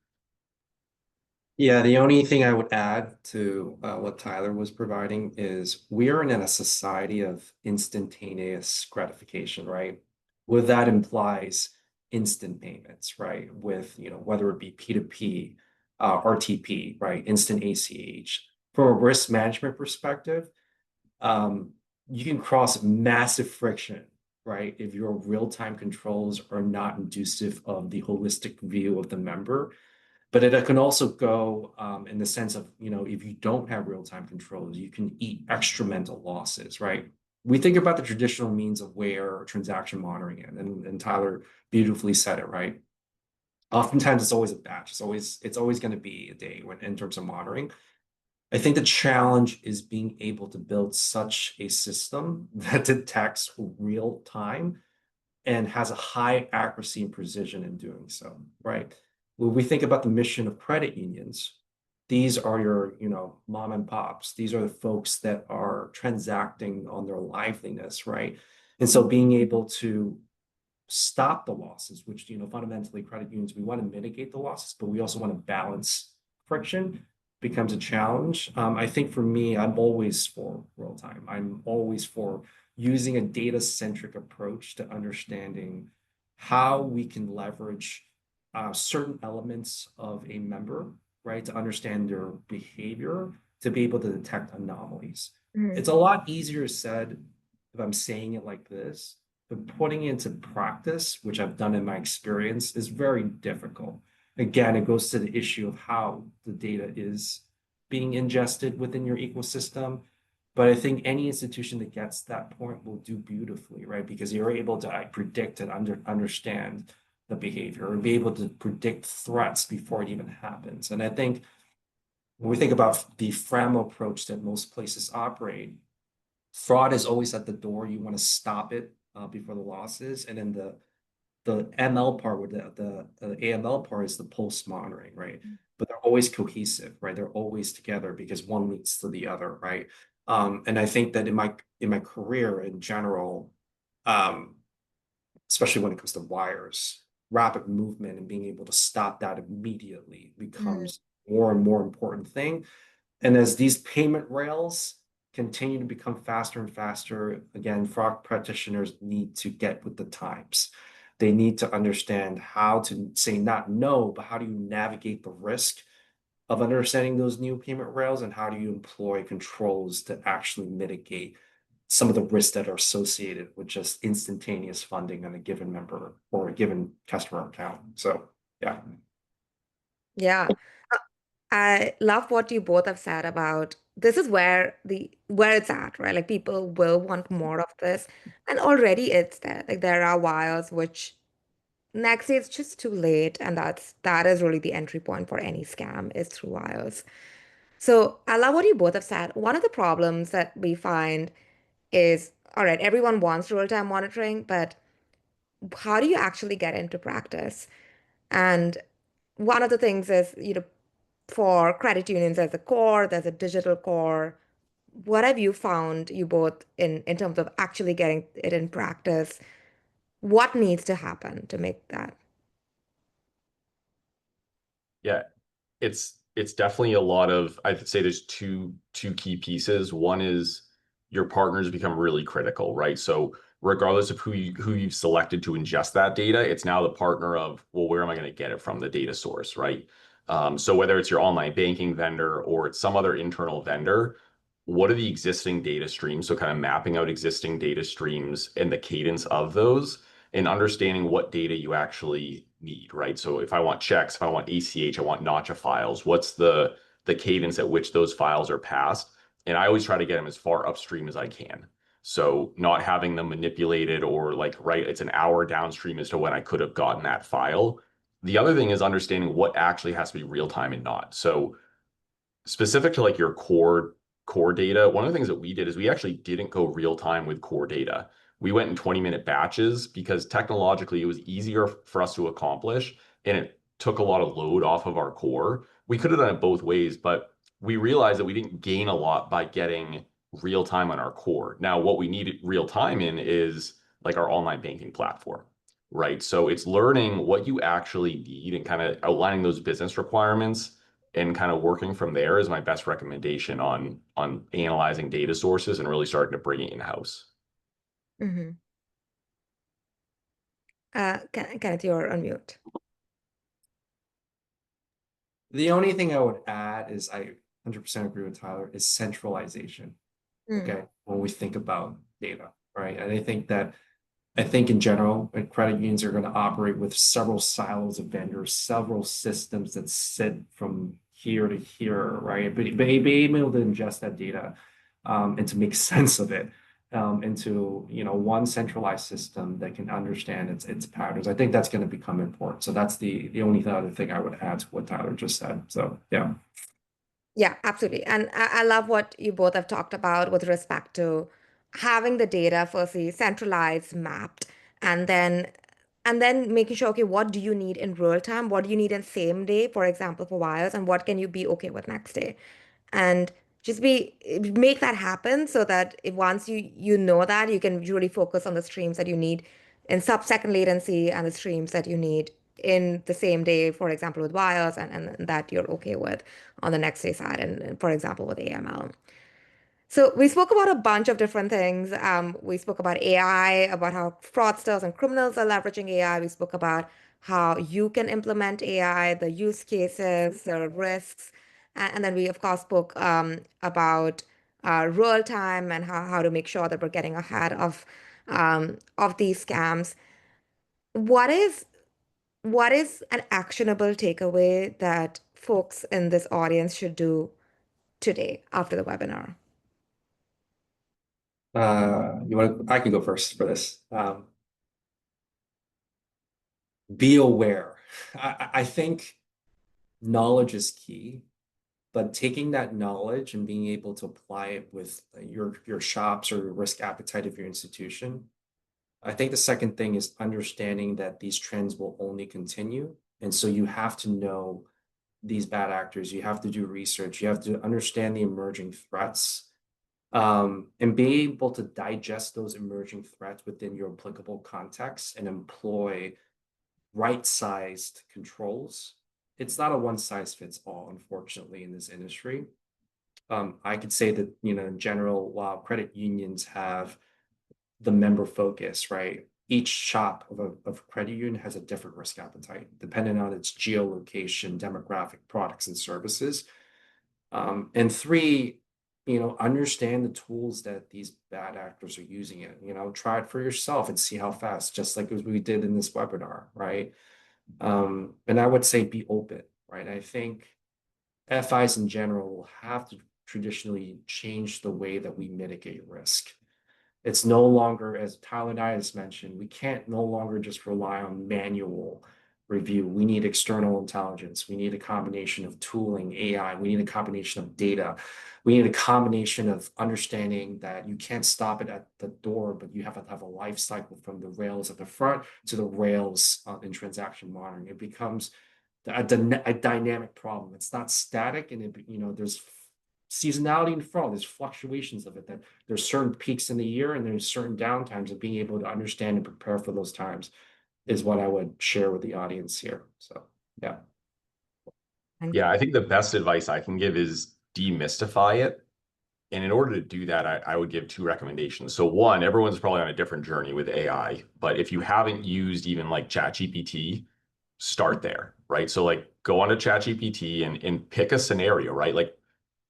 Yeah, the only thing I would add to what Tyler was providing is we are in a society of instantaneous gratification, right? What that implies instant payments, right? With, whether it be P2P, RTP, right? Instant ACH. From a risk management perspective, you can cross massive friction, right? If your real-time controls are not inducive of the holistic view of the member. But it can also go in the sense of, if you don't have real-time controls, you can eat extramental losses, right? We think about the traditional means of where transaction monitoring and Tyler beautifully said it, right? Oftentimes it's always a batch. It's always going to be a day in terms of monitoring. I think the challenge is being able to build such a system that detects real time and has a high accuracy and precision in doing so, right? When we think about the mission of credit unions, these are your, mom and pops. These are the folks that are transacting on their liveliness, right? And so being able to stop the losses, which, fundamentally credit unions, we want to mitigate the losses, but we also want to balance friction, becomes a challenge. I think for me, I'm always for real time. I'm always for using a data-centric approach to understanding how we can leverage certain elements of a member, right, to understand their behavior, to be able to detect anomalies. It's a lot easier said if I'm saying it like this, but putting it into practice, which I've done in my experience, is very difficult. Again, it goes to the issue of how the data is being ingested within your ecosystem. But I think any institution that gets that point will do beautifully, right? Because you're able to predict and understand the behavior and be able to predict threats before it even happens. And I think when we think about the FRAM approach that most places operate, fraud is always at the door. You want to stop it before the losses. And then the ML part with the AML part is the post monitoring, right? But they're always cohesive, right? They're always together because one leads to the other, right? And I think that in my career in general, especially when it comes to wires, rapid movement and being able to stop that immediately becomes more and more important thing. And as these payment rails continue to become faster and faster, again, fraud practitioners need to get with the times. They need to understand how to say not no, but how do you navigate the risk of understanding those new payment rails, and how do you employ controls to actually mitigate some of the risks that are associated with just instantaneous funding on a given member or a given customer account. So, yeah. Yeah. I love what you both have said about this is where it's at, right? Like people will want more of this. And already it's there. Like there are wires which next day it's just too late. And that is really the entry point for any scam is through wires. So I love what you both have said. One of the problems that we find is, all right, everyone wants real-time monitoring, but how do you actually get into practice? And one of the things is, for credit unions, there's a core, there's a digital core. What have you found, you both, in terms of actually getting it in practice? What needs to happen to make that? Yeah, it's definitely a lot of, I'd say there's two key pieces. One is your partners become really critical, right? So regardless of who you've selected to ingest that data, it's now the partner of, well, where am I going to get it from, the data source, right? So whether it's your online banking vendor or it's some other internal vendor, what are the existing data streams? So kind of mapping out existing data streams and the cadence of those and understanding what data you actually need, right? So if I want checks, if I want ACH, I want notcha files, what's the cadence at which those files are passed? And I always try to get them as far upstream as I can. So not having them manipulated or like, right, it's an hour downstream as to when I could have gotten that file. The other thing is understanding what actually has to be real time and not. So specific to like your core data, one of the things that we did is we actually didn't go real time with core data. We went in 20-minute batches because technologically it was easier for us to accomplish and it took a lot of load off of our core. We could have done it both ways, but we realized that we didn't gain a lot by getting real time on our core. Now, what we needed real time in is like our online banking platform, right? So it's learning what you actually need and kind of outlining those business requirements and kind of working from there is my best recommendation on analyzing data sources and really starting to bring it in-house. Mm-hmm. Kenneth, you're on mute. The only thing I would add is I 100% agree with Tyler is centralization. Okay, when we think about data, right? And I think in general, credit unions are going to operate with several silos of vendors, several systems that sit from here to here, right? But be able to ingest that data and to make sense of it into one centralized system that can understand its patterns. I think that's going to become important. So that's the only other thing I would add to what Tyler just said. So yeah. Yeah, absolutely. And I love what you both have talked about with respect to having the data firstly centralized, mapped, and then making sure, okay, what do you need in real time? What do you need in same day, for example, for wires, and what can you be okay with next day? And just make that happen so that if once you know that, you can really focus on the streams that you need in sub-second latency and the streams that you need in the same day, for example, with wires, and that you're okay with on the next day side, and for example, with AML. So we spoke about a bunch of different things. We spoke about AI, about how fraudsters and criminals are leveraging AI. We spoke about how you can implement AI, the use cases, the risks, and then we of course spoke about real time and how to make sure that we're getting ahead of these scams. What is an actionable takeaway that folks in this audience should do today after the webinar? I can go first for this. Be aware. I think knowledge is key, but taking that knowledge and being able to apply it with your shops or your risk appetite of your institution. I think the second thing is understanding that these trends will only continue. And so you have to know these bad actors, you have to do research, you have to understand the emerging threats, and be able to digest those emerging threats within your applicable context and employ right-sized controls. It's not a one-size-fits-all, unfortunately, in this industry. I could say that, in general, while credit unions have the member focus, right? Each shop of a credit union has a different risk appetite, depending on its geolocation, demographic, products, and services. And three, understand the tools that these bad actors are using it. Try it for yourself and see how fast, just like as we did in this webinar, right? And I would say be open, right? I think FIs in general will have to traditionally change the way that we mitigate risk. It's no longer, as Tyler and I has mentioned, we can't no longer just rely on manual review. We need external intelligence. We need a combination of tooling, AI. We need a combination of data. We need a combination of understanding that you can't stop it at the door, but you have to have a life cycle from the rails at the front to the rails in transaction monitoring. It becomes a dynamic problem. It's not static, and there's seasonality in fraud. There's fluctuations of it. That there's certain peaks in the year and there's certain downtimes, of being able to understand and prepare for those times is what I would share with the audience here. So, yeah. Yeah, I think the best advice I can give is demystify it. And in order to do that, I would give two recommendations. So one, everyone's probably on a different journey with AI, but if you haven't used even like ChatGPT, start there, right? So like go onto ChatGPT and pick a scenario, right? Like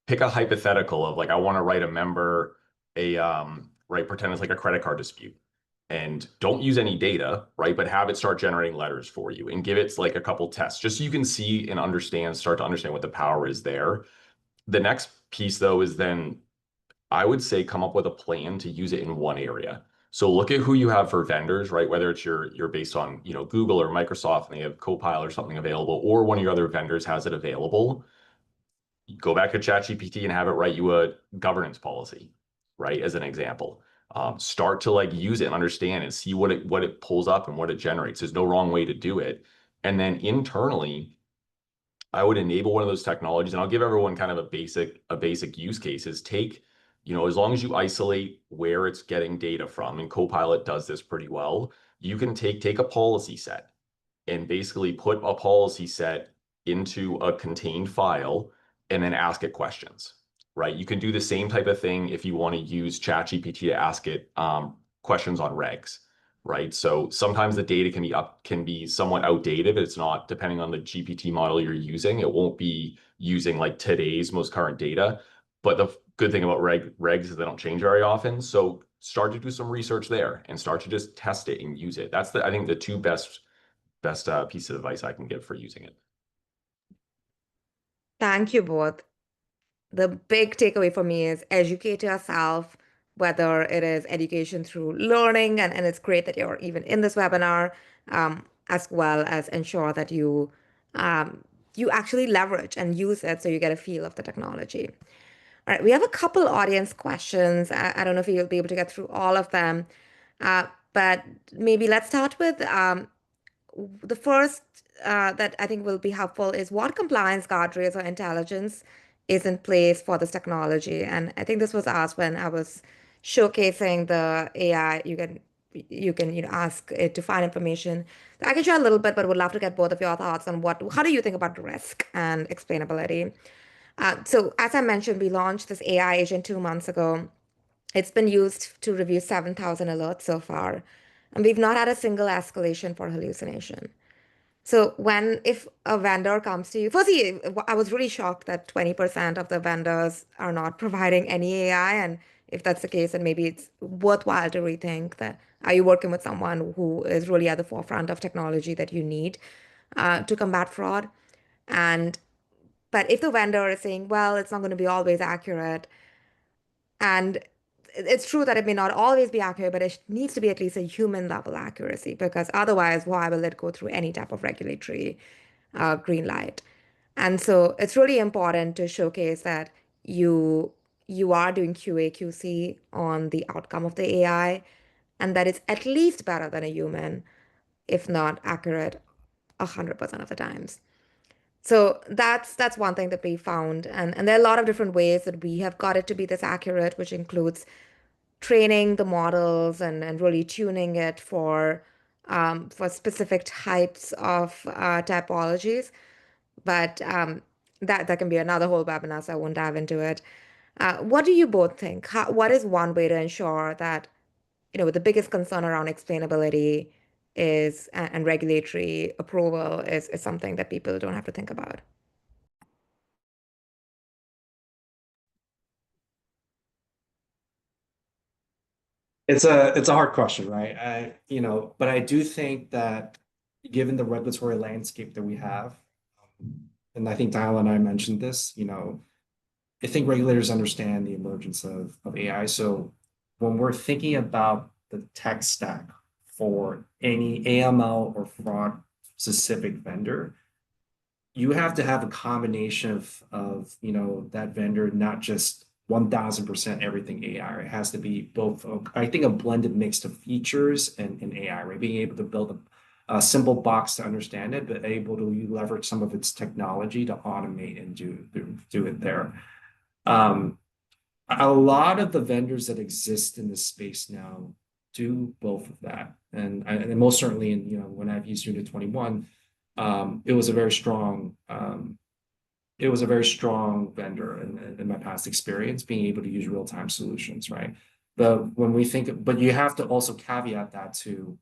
pick a hypothetical of like, I want to write a member right, pretend it's like a credit card dispute. And don't use any data, right? But have it start generating letters for you and give it like a couple tests, just so you can see and start to understand what the power is there. The next piece, though, is then I would say come up with a plan to use it in one area. So look at who you have for vendors, right? Whether it's you're based on Google or Microsoft and they have Copilot or something available, or one of your other vendors has it available. Go back to ChatGPT and have it write you a governance policy, right? As an example. Start to like use it and understand and see what it pulls up and what it generates. There's no wrong way to do it. And then internally, I would enable one of those technologies, and I'll give everyone kind of a basic use case is take, as long as you isolate where it's getting data from, and Copilot does this pretty well, you can take a policy set and basically put a policy set into a contained file and then ask it questions, right? You can do the same type of thing if you want to use ChatGPT to ask it questions on regs, right? So sometimes the data can be somewhat outdated. It's not, depending on the GPT model you're using, it won't be using like today's most current data. But the good thing about regs is they don't change very often. So start to do some research there and start to just test it and use it. That's I think the two best piece of advice I can give for using it. Thank you both. The big takeaway for me is educate yourself, whether it is education through learning, and it's great that you're even in this webinar, as well as ensure that you actually leverage and use it so you get a feel of the technology. All right, we have a couple audience questions. I don't know if you'll be able to get through all of them, but maybe let's start with the first that I think will be helpful is what compliance guardrails or intelligence is in place for this technology. And I think this was asked when I was showcasing the AI. You can you can, ask it to find information. I can share a little bit, but would love to get both of your thoughts on how do you think about risk and explainability? So as I mentioned, we launched this AI agent 2 months ago. It's been used to review 7,000 alerts so far, and we've not had a single escalation for hallucination. So if a vendor comes to you, firstly, I was really shocked that 20% of the vendors are not providing any AI. And if that's the case, then maybe it's worthwhile to rethink that. Are you working with someone who is really at the forefront of technology that you need to combat fraud? But if the vendor is saying, well, it's not going to be always accurate, and it's true that it may not always be accurate, but it needs to be at least a human level accuracy, because otherwise, why will it go through any type of regulatory green light? And so it's really important to showcase that you you are doing QA QC on the outcome of the AI, and that it's at least better than a human, if not accurate 100% of the times. So that's one thing that we found. And there are a lot of different ways that we have got it to be this accurate, which includes training the models and really tuning it for specific types of typologies. But that can be another whole webinar, so I won't dive into it. What do you both think? What is one way to ensure that, the biggest concern around explainability is and regulatory approval is something that people don't have to think about? It's a hard question, right? But I do think that given the regulatory landscape that we have, and I think Dial and I mentioned this, I think regulators understand the emergence of AI. So when we're thinking about the tech stack for any AML or fraud specific vendor, you have to have a combination of that vendor, not just 1000% everything AI. It has to be both, I think, a blended mix of features and AI, right? Being able to build a simple box to understand it, but able to leverage some of its technology to automate and do it there. A lot of the vendors that exist in this space now do both of that. And most certainly when I've used Unit21, it was a very strong vendor in my past experience, being able to use real-time solutions, right? But you have to also caveat that to,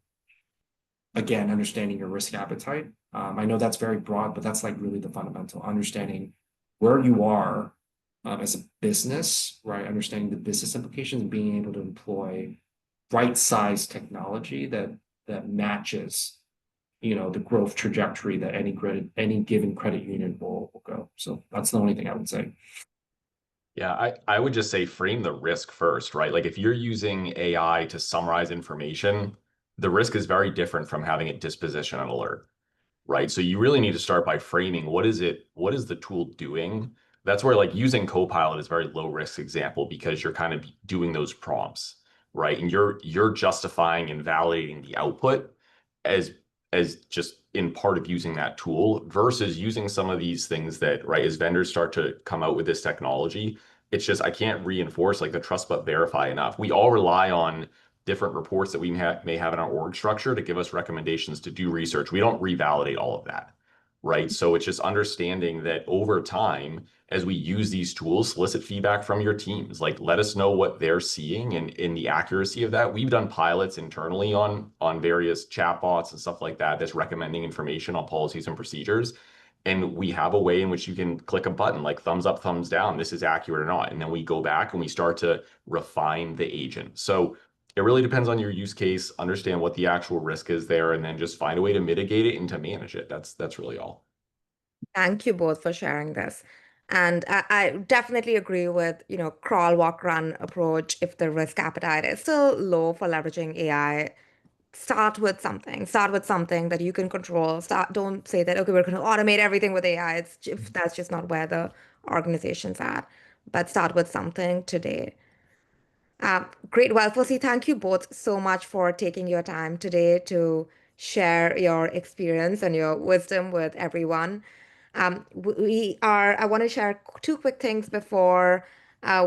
again, understanding your risk appetite. I know that's very broad, but that's like really the fundamental understanding where you are as a business, right? Understanding the business implications and being able to employ right-sized technology that matches the growth trajectory that any given credit union will go. So that's the only thing I would say. Yeah, I would just say frame the risk first, right? Like if you're using AI to summarize information, the risk is very different from having it disposition an alert, right? So you really need to start by framing what is the tool doing? That's where like using Copilot is a very low risk example because you're kind of doing those prompts, right? And you're justifying and validating the output as just in part of using that tool versus using some of these things that, right, as vendors start to come out with this technology, it's just I can't reinforce like the trust but verify enough. We all rely on different reports that we may have in our org structure to give us recommendations to do research. We don't revalidate all of that, right? So it's just understanding that over time, as we use these tools, solicit feedback from your teams. Like let us know what they're seeing and in the accuracy of that. We've done pilots internally on various chatbots and stuff like that that's recommending information on policies and procedures. And we have a way in which you can click a button like thumbs up, thumbs down, this is accurate or not. And then we go back and we start to refine the agent. So it really depends on your use case, understand what the actual risk is there, and then just find a way to mitigate it and to manage it. That's really all. Thank you both for sharing this. And I definitely agree with, crawl, walk, run approach. If the risk appetite is still low for leveraging AI, start with something. Start with something that you can control. Don't say that, okay, we're going to automate everything with AI. If that's just not where the organization's at. But start with something today. Great. Well, firstly, thank you both so much for taking your time today to share your experience and your wisdom with everyone. I want to share two quick things before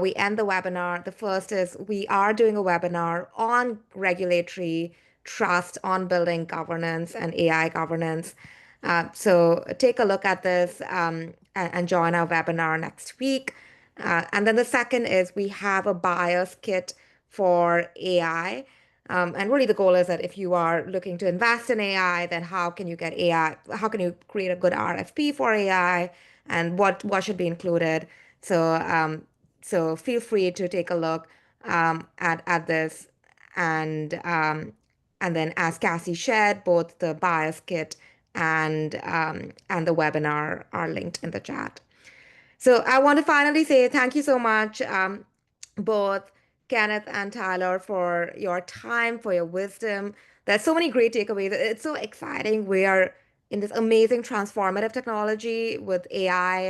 we end the webinar. The first is we are doing a webinar on regulatory trust, on building governance and AI governance. So take a look at this and join our webinar next week. And then the second is we have a buyer's kit for AI. And really the goal is that if you are looking to invest in AI, then how can you get AI? How can you create a good RFP for AI, and what should be included? So feel free to take a look at this, and then as Cassie shared, both the buyer's kit and the webinar are linked in the chat. So I want to finally say thank you so much, both Kenneth and Tyler, for your time, for your wisdom. There's so many great takeaways. It's so exciting. We are in this amazing transformative technology with AI,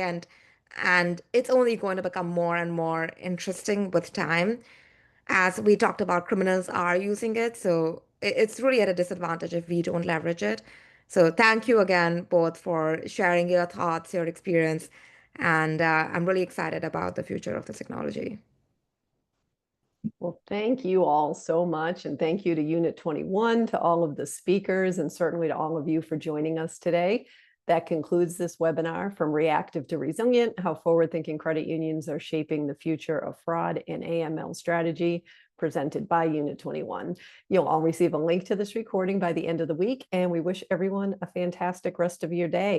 and it's only going to become more and more interesting with time. As we talked about, criminals are using it, so it's really at a disadvantage if we don't leverage it. So thank you again, both, for sharing your thoughts, your experience, and I'm really excited about the future of this technology. Well, thank you all so much. And thank you to Unit 21, to all of the speakers, and certainly to all of you for joining us today. That concludes this webinar, From Reactive to Resilient, How Forward-Thinking Credit Unions Are Shaping the Future of Fraud and AML Strategy, presented by Unit 21. You'll all receive a link to this recording by the end of the week, and we wish everyone a fantastic rest of your day.